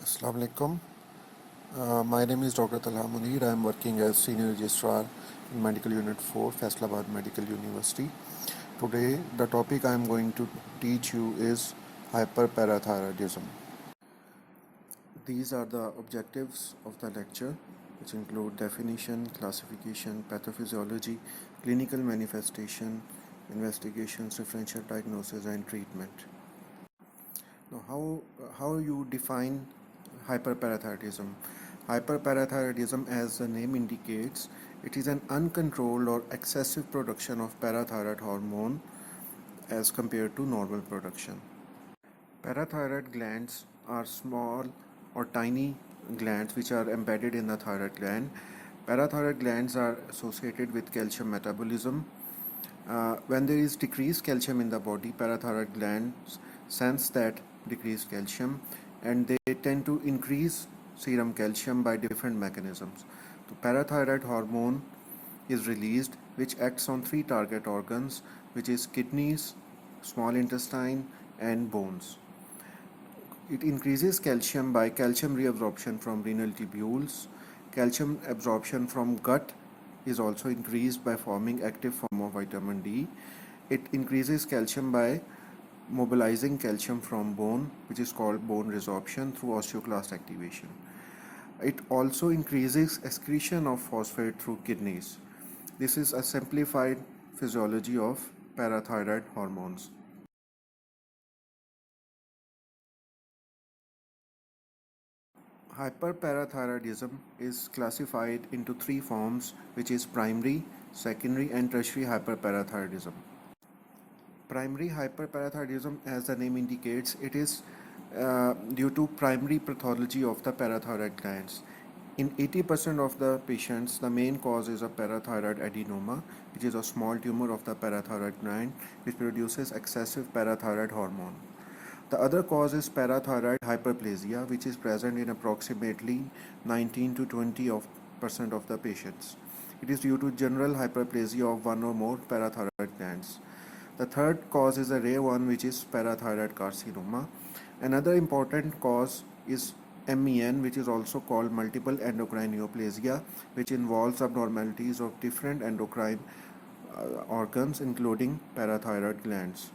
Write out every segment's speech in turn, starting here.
Assalamu alaikum. My name is Dr. Talha Munir. I am working as Senior Registrar in Medical Unit 4, Faisalabad Medical University. Today, the topic I am going to teach you is hyperparathyroidism. These are the objectives of the lecture, which include definition, classification, pathophysiology, clinical manifestation, investigations, differential diagnosis, and treatment. Now, how you define hyperparathyroidism? Hyperparathyroidism, as the name indicates, it is an uncontrolled or excessive production of parathyroid hormone as compared to normal production. Parathyroid glands are small or tiny glands which are embedded in the thyroid gland. Parathyroid glands are associated with calcium metabolism. When there is decreased calcium in the body, parathyroid glands sense that decreased calcium and they tend to increase serum calcium by different mechanisms. The parathyroid hormone is released which acts on three target organs, which is kidneys, small intestine and bones. It increases calcium by calcium reabsorption from renal tubules. Calcium absorption from gut is also increased by forming active form of vitamin D. It increases calcium by mobilizing calcium from bone, which is called bone resorption through osteoclast activation. It also increases excretion of phosphate through kidneys. This is a simplified physiology of parathyroid hormones. Hyperparathyroidism is classified into three forms, which is primary, secondary and tertiary hyperparathyroidism. Primary hyperparathyroidism, as the name indicates, it is due to primary pathology of the parathyroid glands. In 80% of the patients, the main cause is a parathyroid adenoma, which is a small tumor of the parathyroid gland which produces excessive parathyroid hormone. The other cause is parathyroid hyperplasia, which is present in approximately 19 to 20% of the patients. It is due to general hyperplasia of one or more parathyroid glands. The third cause is a rare one, which is parathyroid carcinoma. Another important cause is MEN, which is also called multiple endocrine neoplasia, which involves abnormalities of different endocrine organs, including parathyroid glands.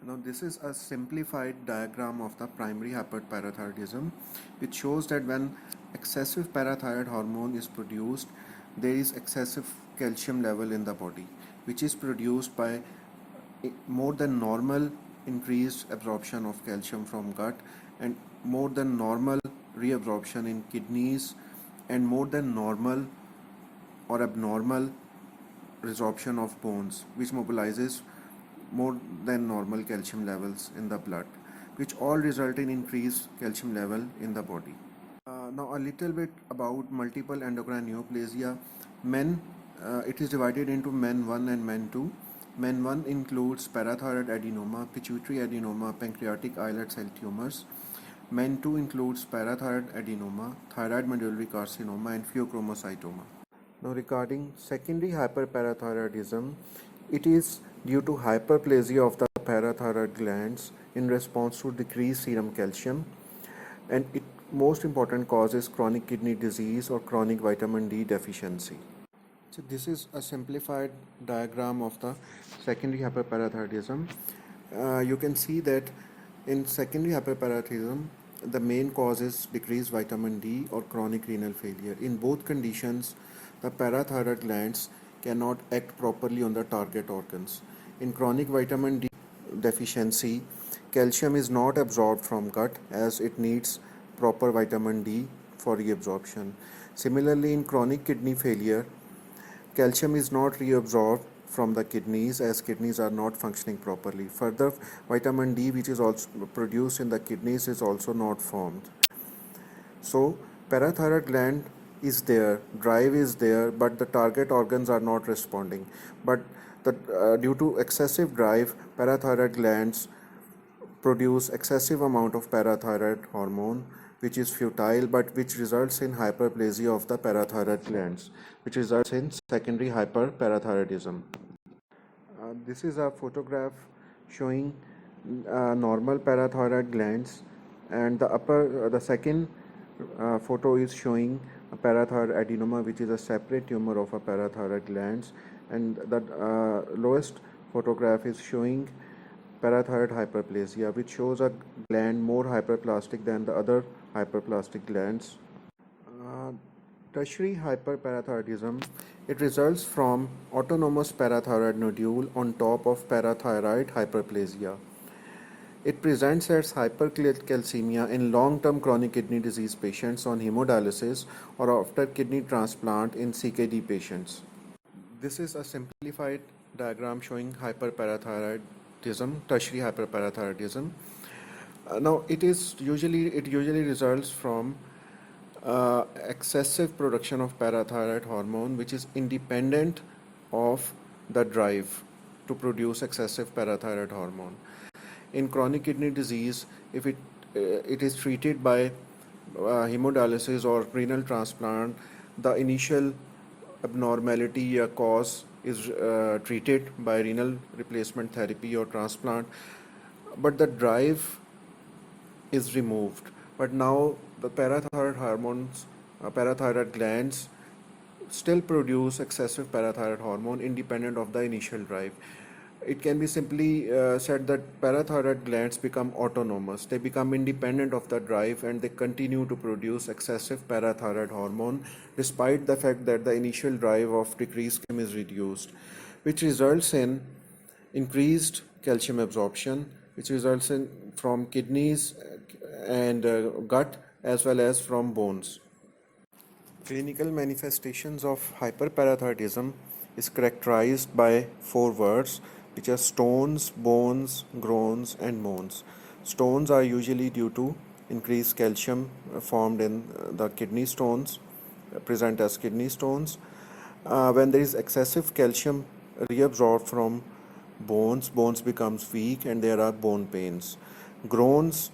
Now, this is a simplified diagram of the primary hyperparathyroidism, which shows that when excessive parathyroid hormone is produced, there is excessive calcium level in the body, which is produced by more than normal increased absorption of calcium from gut and more than normal reabsorption in kidneys and more than normal or abnormal resorption of bones, which mobilizes more than normal calcium levels in the blood, which all result in increased calcium level in the body. Now a little bit about multiple endocrine neoplasia. Men, it is divided into MEN 1 and MEN 2. MEN 1 includes parathyroid adenoma, pituitary adenoma, pancreatic islet cell tumors. MEN 2 includes parathyroid adenoma, thyroid medullary carcinoma and pheochromocytoma. Now regarding secondary hyperparathyroidism, it is due to hyperplasia of the parathyroid glands in response to decreased serum calcium, and it most important cause is chronic kidney disease or chronic vitamin D deficiency. So this is a simplified diagram of the secondary hyperparathyroidism. You can see that in secondary hyperparathyroidism, the main cause is decreased vitamin D or chronic renal failure. In both conditions, the parathyroid glands cannot act properly on the target organs. In chronic vitamin D deficiency, calcium is not absorbed from gut as it needs proper vitamin D for reabsorption. Similarly, in chronic kidney failure, calcium is not reabsorbed from the kidneys as kidneys are not functioning properly. Further, vitamin D, which is also produced in the kidneys, is also not formed. So, parathyroid gland is there, drive is there, but the target organs are not responding. But due to excessive drive, parathyroid glands produce excessive amount of parathyroid hormone, which is futile but which results in hyperplasia of the parathyroid glands, which results in secondary hyperparathyroidism. This is a photograph showing normal parathyroid glands And the second photo is showing a parathyroid adenoma, which is a separate tumor of a parathyroid glands, and the lowest photograph is showing parathyroid hyperplasia, which shows a gland more hyperplastic than the other hyperplastic glands. uh, Tertiary hyperparathyroidism, it results from autonomous parathyroid nodule on top of parathyroid hyperplasia. It presents as hypercalcemia in long-term chronic kidney disease patients on hemodialysis or after kidney transplant in CKD patients. This is a simplified diagram showing hyperparathyroidism, tertiary hyperparathyroidism. Now, it usually results from excessive production of parathyroid hormone, which is independent of the drive to produce excessive parathyroid hormone. In chronic kidney disease, if it is treated by hemodialysis or renal transplant, the initial abnormality cause is treated by renal replacement therapy or transplant, but the drive is removed. But now the parathyroid hormones, parathyroid glands still produce excessive parathyroid hormone independent of the initial drive. It can be simply said that parathyroid glands become autonomous. They become independent of the drive and they continue to produce excessive parathyroid hormone despite the fact that the initial drive of decreased calcium is reduced, which results in increased calcium absorption, which results in from kidneys and gut as well as from bones. Clinical manifestations of hyperparathyroidism is characterized by four words, which are stones, bones, groans, and moans. Stones are usually due to increased calcium formed in the kidney stones, present as kidney stones. When there is excessive calcium reabsorbed from bones, bones becomes weak and there are bone pains. Groans,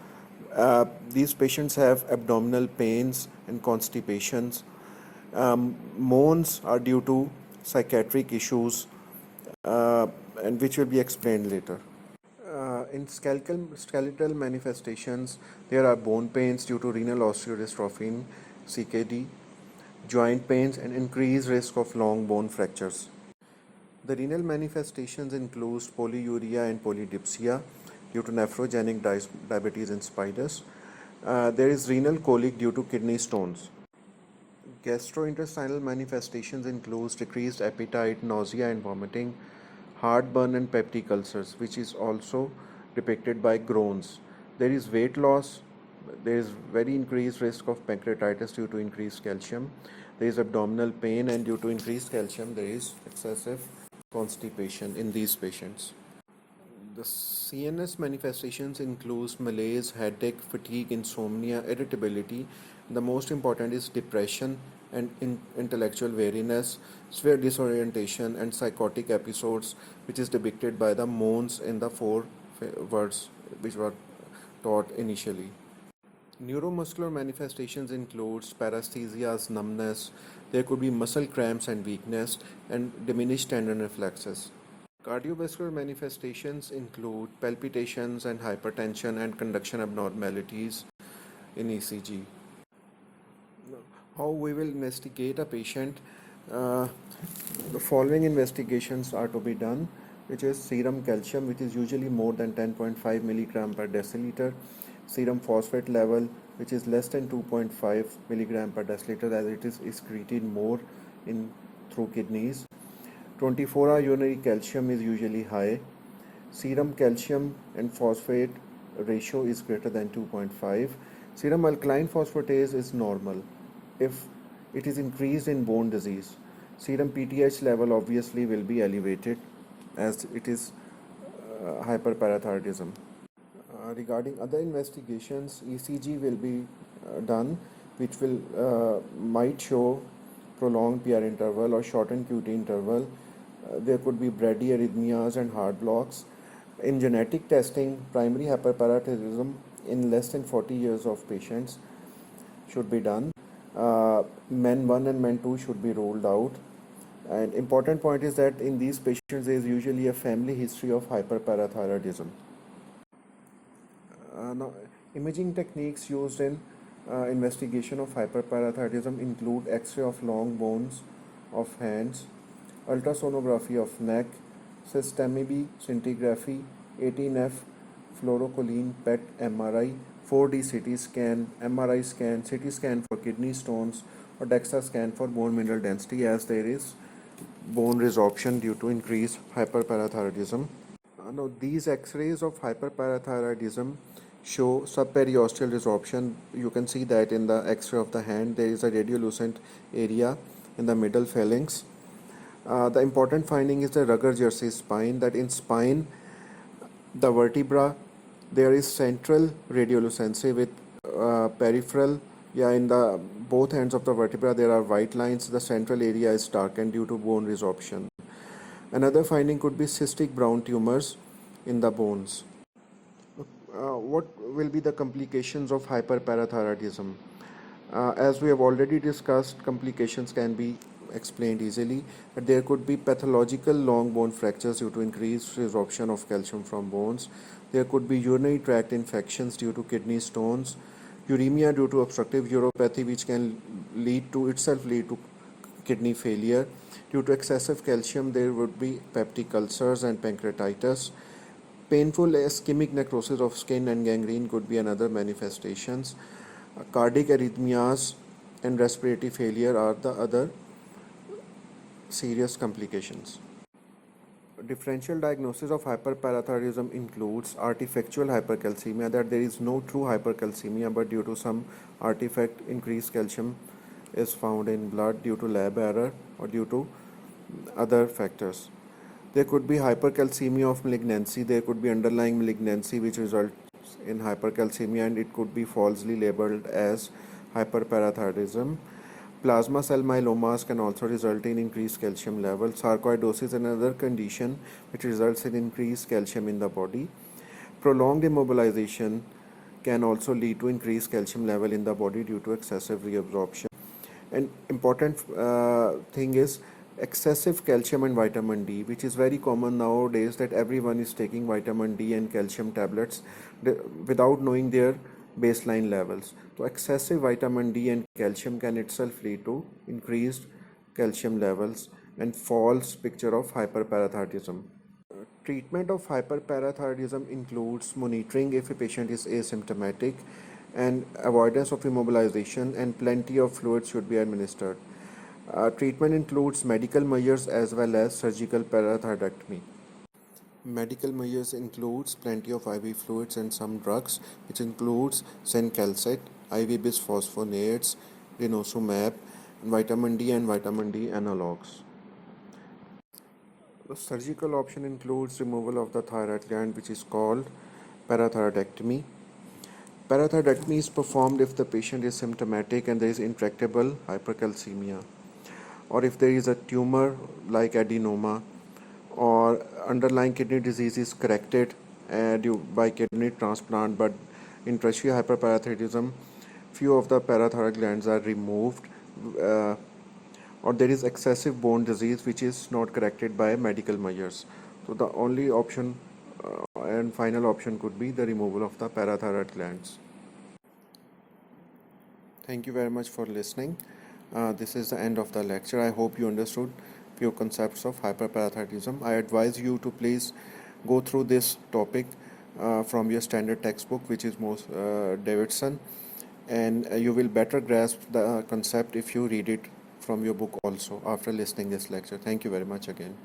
these patients have abdominal pains and constipations. Moans are due to psychiatric issues, and which will be explained later. In skeletal manifestations, there are bone pains due to renal osteodystrophy in CKD, joint pains, and increased risk of long bone fractures. The renal manifestations include polyuria and polydipsia due to nephrogenic diabetes in spiders. There is renal colic due to kidney stones. Gastrointestinal manifestations include decreased appetite, nausea and vomiting, heartburn and peptic ulcers, which is also depicted by groans. There is weight loss. There is very increased risk of pancreatitis due to increased calcium. There is abdominal pain, and due to increased calcium, there is excessive constipation in these patients. The CNS manifestations include malaise, headache, fatigue, insomnia, irritability. The most important is depression and intellectual weariness, severe disorientation, and psychotic episodes, which is depicted by the moans in the four words which were taught initially. Neuromuscular manifestations includes paresthesias, numbness. There could be muscle cramps and weakness, and diminished tendon reflexes. Cardiovascular manifestations include palpitations and hypertension and conduction abnormalities in ECG. How we will investigate a patient? Uh, the following investigations are to be done, which is serum calcium, which is usually more than 10.5 milligram per deciliter, serum phosphate level, which is less than 2.5 milligram per deciliter, as it is excreted more in through kidneys. 24-hour urinary calcium is usually high. Serum calcium and phosphate ratio is greater than 2.5. Serum alkaline phosphatase is normal if it is increased in bone disease. Serum PTH level obviously will be elevated as it is hyperparathyroidism. Regarding other investigations, ECG will be done, which will might show prolonged PR interval or shortened QT interval. There could be bradyarrhythmias and heart blocks. In genetic testing, primary hyperparathyroidism in less than 40 years of patients should be done. MEN1 and MEN2 should be ruled out. And important point is that in these patients there is usually a family history of hyperparathyroidism. Now, Imaging techniques used in investigation of hyperparathyroidism include X-ray of long bones of hands, ultrasonography of neck, systemic scintigraphy, 18F fluorocholine PET MRI, 4D CT scan, MRI scan, CT scan for kidney stones, or DEXA scan for bone mineral density, as there is bone resorption due to increased hyperparathyroidism. Now, these X-rays of hyperparathyroidism show subperiosteal resorption. You can see that in the X-ray of the hand, there is a radiolucent area in the middle phalanx. The important finding is the Rugger-Jersey spine, that in spine, the vertebra, there is central radiolucency with peripheral, in the both ends of the vertebra there are white lines. The central area is darkened due to bone resorption. Another finding could be cystic brown tumors in the bones. What will be the complications of hyperparathyroidism? As we have already discussed, complications can be explained easily, but there could be pathological long bone fractures due to increased resorption of calcium from bones. There could be urinary tract infections due to kidney stones, uremia due to obstructive uropathy, which can lead to kidney failure. Due to excessive calcium, there would be peptic ulcers and pancreatitis. Painful ischemic necrosis of skin and gangrene could be another manifestations. Cardiac arrhythmias and respiratory failure are the other serious complications. Differential diagnosis of hyperparathyroidism includes artifactual hypercalcemia, that there is no true hypercalcemia, but due to some artifact, increased calcium is found in blood due to lab error or due to other factors. There could be hypercalcemia of malignancy. There could be underlying malignancy which results in hypercalcemia, and it could be falsely labeled as hyperparathyroidism. Plasma cell myelomas can also result in increased calcium level. Sarcoidosis is another condition which results in increased calcium in the body. Prolonged immobilization can also lead to increased calcium level in the body due to excessive reabsorption. And important thing is excessive calcium and vitamin D, which is very common nowadays, that everyone is taking vitamin D and calcium tablets without knowing their baseline levels. So excessive vitamin D and calcium can itself lead to increased calcium levels and false picture of hyperparathyroidism. Treatment of hyperparathyroidism includes monitoring if a patient is asymptomatic, and avoidance of immobilization, and plenty of fluids should be administered. Treatment includes medical measures as well as surgical parathyroidectomy. Medical measures includes plenty of IV fluids and some drugs, which includes Sencalcet, IV bisphosphonates, denosumab, and vitamin D analogs. The surgical option includes removal of the thyroid gland, which is called parathyroidectomy. Parathyroidectomy is performed if the patient is symptomatic and there is intractable hypercalcemia, or if there is a tumor like adenoma, or underlying kidney disease is corrected by kidney transplant, but in tertiary hyperparathyroidism, few of the parathyroid glands are removed, or there is excessive bone disease which is not corrected by medical measures. So the only option and final option could be the removal of the parathyroid glands. Thank you very much for listening. This is the end of the lecture. I hope you understood few concepts of hyperparathyroidism. I advise you to please go through this topic from your standard textbook, which is most Davidson, and you will better grasp the concept if you read it from your book also after listening this lecture. Thank you very much again.